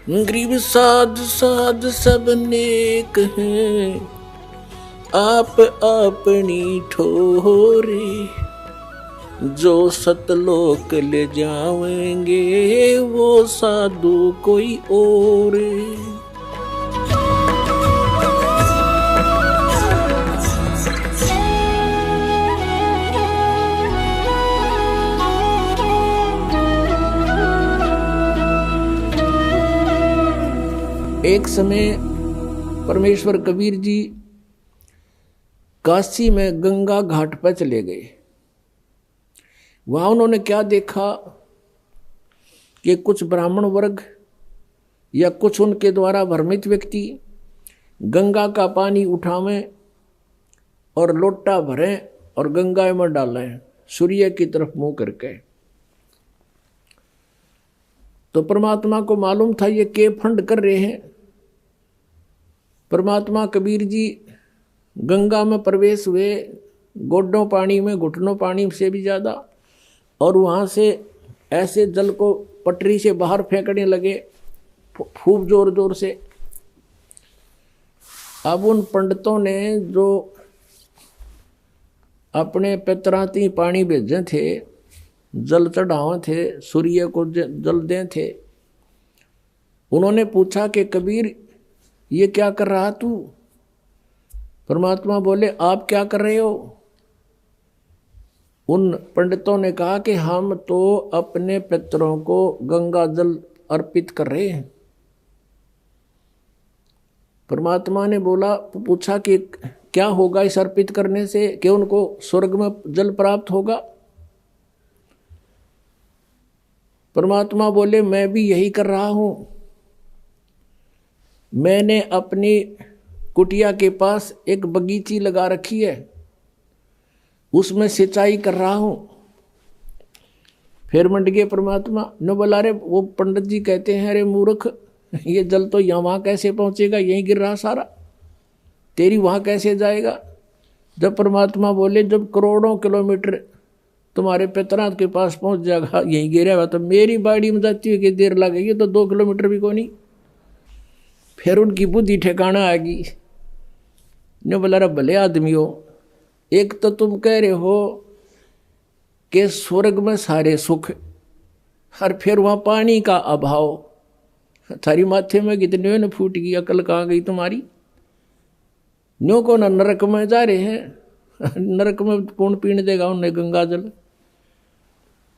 गरीब साध साध सब नेक हैं, आप अपनी ठोरे, जो सतलोक ले जाएंगे वो साधु कोई और। एक समय परमेश्वर कबीर जी काशी में गंगा घाट पर चले गए। वहां उन्होंने क्या देखा कि कुछ ब्राह्मण वर्ग या कुछ उनके द्वारा भ्रमित व्यक्ति गंगा का पानी उठावें और लोटा भरें और गंगा में डालें सूर्य की तरफ मुंह करके। तो परमात्मा को मालूम था ये के फंड कर रहे हैं। परमात्मा कबीर जी गंगा में प्रवेश हुए, गोडों पानी में, घुटनों पानी से भी ज़्यादा, और वहाँ से ऐसे जल को पटरी से बाहर फेंकने लगे खूब जोर जोर से। अब उन पंडितों ने जो अपने पितराती पानी भेजे थे, जल चढ़ावे थे, सूर्य को जल दें थे, उन्होंने पूछा कि कबीर ये क्या कर रहा तू? परमात्मा बोले आप क्या कर रहे हो? उन पंडितों ने कहा कि हम तो अपने पितरों को गंगा जल अर्पित कर रहे हैं। परमात्मा ने बोला, पूछा कि क्या होगा इस अर्पित करने से, कि उनको स्वर्ग में जल प्राप्त होगा? परमात्मा बोले मैं भी यही कर रहा हूं। मैंने अपनी कुटिया के पास एक बगीची लगा रखी है, उसमें सिंचाई कर रहा हूं। फिर मंड गए परमात्मा न बोला, रे वो पंडित जी कहते हैं अरे मूर्ख, ये जल तो यहाँ वहाँ कैसे पहुँचेगा, यहीं गिर रहा सारा, तेरी वहाँ कैसे जाएगा? जब परमात्मा बोले जब करोड़ों किलोमीटर तुम्हारे पितरात के पास पहुँच जाएगा, यहीं गिरेगा, तो मेरी बाड़ी में जाती हुई कि देर लगेगी, तो 2 किलोमीटर भी को नहीं। फिर उनकी बुद्धि ठिकाना आ गई। ने बोला रे भले आदमी हो, एक तो तुम कह रहे हो कि स्वर्ग में सारे सुख, और फिर वहाँ पानी का अभाव, थारी माथे में कितने न फूट गई, अकल कहाँ गई तुम्हारी? न्यों को न नरक में जा रहे हैं, नरक में कौन पीने देगा उन्हें गंगा जल?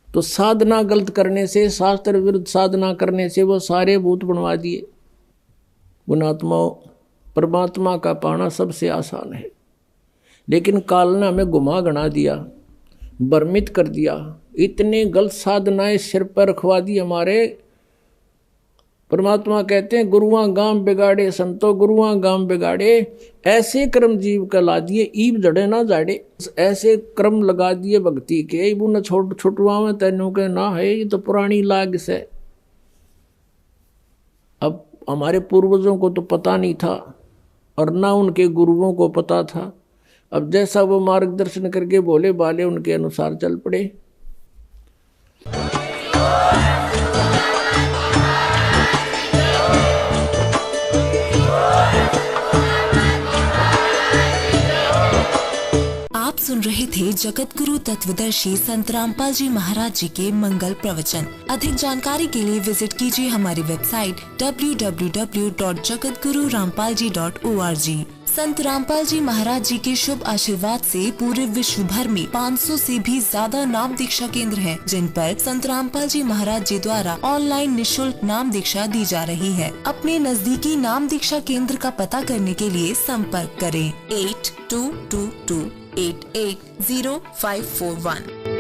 तो साधना गलत करने से, शास्त्र विरुद्ध साधना करने से वो सारे भूत बनवा दिए। गुणात्माओं, परमात्मा का पाना सबसे आसान है, लेकिन काल ने हमें घुमा गणा दिया, भ्रमित कर दिया, इतने गलत साधनाएं सिर पर रखवा दी हमारे। परमात्मा कहते हैं गुरुआ गाम बिगाड़े संतो, गुरुआ गाम बिगाड़े, ऐसे कर्म जीव का ला दिए ईब जड़े ना जाड़े। ऐसे क्रम लगा दिए भक्ति के, इबू न छुटवा में तेनों के ना है, ये तो पुरानी लाग से। अब हमारे पूर्वजों को तो पता नहीं था और ना उनके गुरुओं को पता था। अब जैसा वो मार्गदर्शन करके बोले बाले, उनके अनुसार चल पड़े। आप सुन रहे थे जगत गुरु तत्वदर्शी संत रामपाल जी महाराज जी के मंगल प्रवचन। अधिक जानकारी के लिए विजिट कीजिए हमारी वेबसाइट www.jagatgururampalji.org। संत रामपाल जी महाराज जी के शुभ आशीर्वाद से पूरे विश्व भर में 500 से भी ज्यादा नाम दीक्षा केंद्र हैं, जिन पर संत रामपाल जी महाराज जी द्वारा ऑनलाइन निशुल्क नाम दीक्षा दी जा रही है। अपने नजदीकी नाम दीक्षा केंद्र का पता करने के लिए संपर्क करें 8222880541।